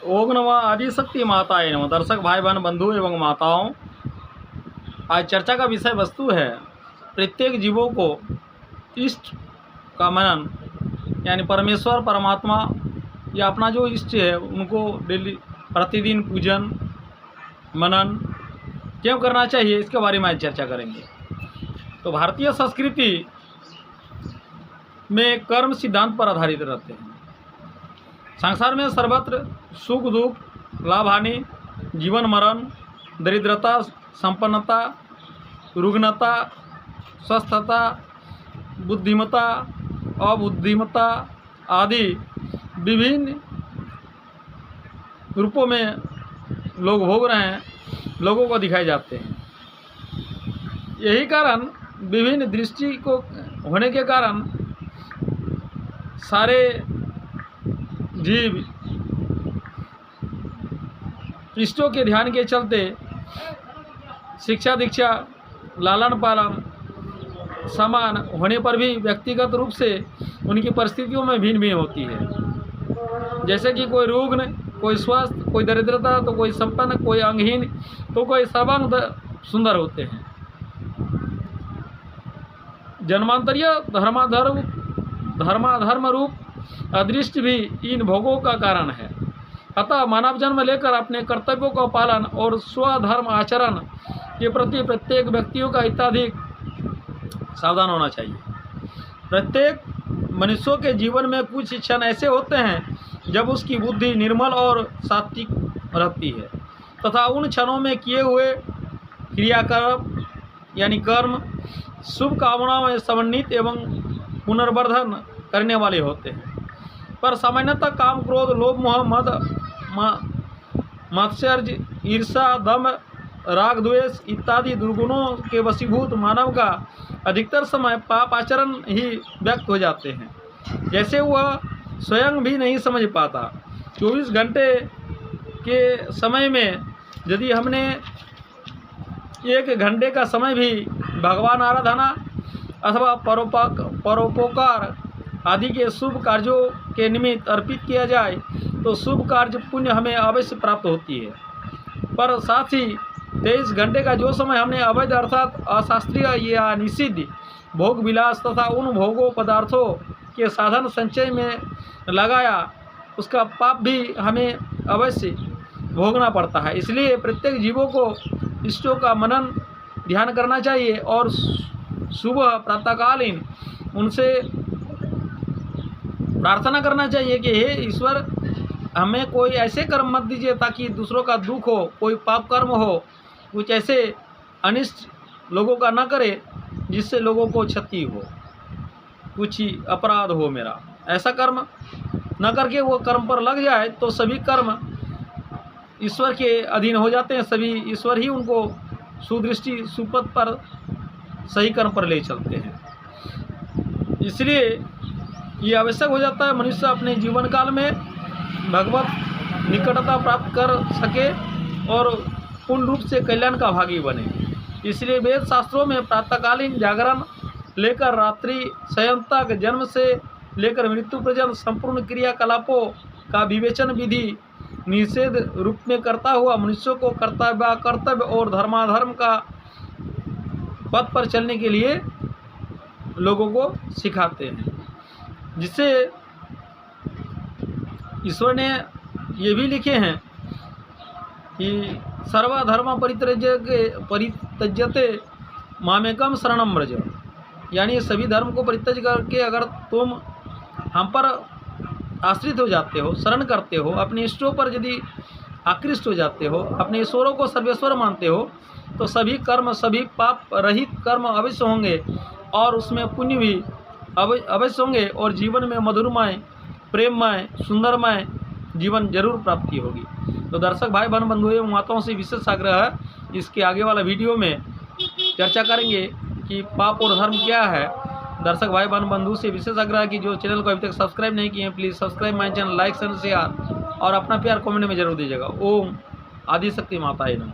ओम नमः आदिशक्ति माताए नमः। दर्शक भाई बहन बंधु एवं माताओं, आज चर्चा का विषय वस्तु है प्रत्येक जीवों को इष्ट का मनन, यानी परमेश्वर परमात्मा या अपना जो इष्ट है उनको डेली प्रतिदिन पूजन मनन क्यों करना चाहिए, इसके बारे में आज चर्चा करेंगे। तो भारतीय संस्कृति में कर्म सिद्धांत पर आधारित रहते हैं। संसार में सर्वत्र सुख दुख, लाभ हानि, जीवन मरण, दरिद्रता संपन्नता, रुग्णता स्वस्थता, बुद्धिमत्ता अबुद्धिमत्ता आदि विभिन्न रूपों में लोग भोग रहे हैं, लोगों को दिखाए जाते हैं। यही कारण विभिन्न दृष्टि को होने के कारण सारे जीव इष्टों के ध्यान के चलते शिक्षा दीक्षा लालन पालन समान होने पर भी व्यक्तिगत रूप से उनकी परिस्थितियों में भिन्न भिन्न होती है। जैसे कि कोई रुग्ण, कोई स्वस्थ, कोई दरिद्रता, तो कोई संपन्न, कोई अंगहीन, तो कोई सर्वांग सुंदर होते हैं। जन्मांतरीय धर्माधर्म रूप अदृष्ट भी इन भोगों का कारण है। अतः मानव जन्म लेकर अपने कर्तव्यों का पालन और स्वधर्म आचरण के प्रति प्रत्येक व्यक्तियों का अत्यधिक सावधान होना चाहिए। प्रत्येक मनुष्यों के जीवन में कुछ क्षण ऐसे होते हैं जब उसकी बुद्धि निर्मल और सात्विक रहती है तथा उन क्षणों में किए हुए क्रियाकर्म यानी कर्म शुभ कामनाओं में समन्वित एवं पुनर्वर्धन करने वाले होते हैं। पर सामान्यतः काम, क्रोध, लोभ, मोह, मद, मात्सर्य, ईर्षा, दम, राग, द्वेष इत्यादि दुर्गुणों के वशीभूत मानव का अधिकतर समय पाप आचरण ही व्यक्त हो जाते हैं, जैसे वह स्वयं भी नहीं समझ पाता। 24 घंटे के समय में यदि हमने 1 घंटे का समय भी भगवान आराधना अथवा परोपकार आदि के शुभ कार्यों के निमित्त अर्पित किया जाए तो शुभ कार्य पुण्य हमें अवश्य प्राप्त होती है। पर साथ ही 23 घंटे का जो समय हमने अवैध अर्थात अशास्त्रीय या निषिद्ध भोग विलास तथा उन भोगों पदार्थों के साधन संचय में लगाया, उसका पाप भी हमें अवश्य भोगना पड़ता है। इसलिए प्रत्येक जीवों को इष्टों का मनन ध्यान करना चाहिए और सुबह प्रातःकालीन उनसे प्रार्थना करना चाहिए कि हे ईश्वर, हमें कोई ऐसे कर्म मत दीजिए ताकि दूसरों का दुख हो, कोई पाप कर्म हो, कुछ ऐसे अनिष्ट लोगों का न करे जिससे लोगों को क्षति हो, कुछ ही अपराध हो मेरा। ऐसा कर्म न करके वो कर्म पर लग जाए तो सभी कर्म ईश्वर के अधीन हो जाते हैं, सभी ईश्वर ही उनको सुदृष्टि सुपथ पर सही कर्म पर ले चलते हैं। इसलिए ये आवश्यक हो जाता है मनुष्य अपने जीवन काल में भगवत निकटता प्राप्त कर सके और पूर्ण रूप से कल्याण का भागी बने। इसलिए वेद शास्त्रों में प्रातःकालीन जागरण लेकर रात्रि शयन तक, जन्म से लेकर मृत्यु पर्यंत संपूर्ण क्रियाकलापों का विवेचन विधि निषेध रूप में करता हुआ मनुष्यों को कर्तव्य और धर्माधर्म का पथ पर चलने के लिए लोगों को सिखाते हैं। जिससे ईश्वर ने ये भी लिखे हैं कि सर्वधर्म परित्यज्यते मामेकम शरणम व्रज, यानी सभी धर्म को परित्यज करके अगर तुम हम पर आश्रित हो जाते हो, शरण करते हो, अपने इष्टों पर यदि आकृष्ट हो जाते हो, अपने ईश्वरों को सर्वेश्वर मानते हो, तो सभी कर्म, सभी पाप रहित कर्म अवश्य होंगे और उसमें पुण्य भी अवश्य होंगे और जीवन में मधुरमय, प्रेममय, सुंदरमय जीवन जरूर प्राप्ति होगी। तो दर्शक भाई बहन बंधु एवं माताओं से विशेष आग्रह है, इसके आगे वाला वीडियो में चर्चा करेंगे कि पाप और धर्म क्या है। दर्शक भाई बहन बंधु से विशेष आग्रह है कि जो चैनल को अभी तक सब्सक्राइब नहीं किए हैं please subscribe my channel, like share और अपना प्यार कमेंट में जरूर दीजिएगा। ओम आदिशक्ति माताए नमः।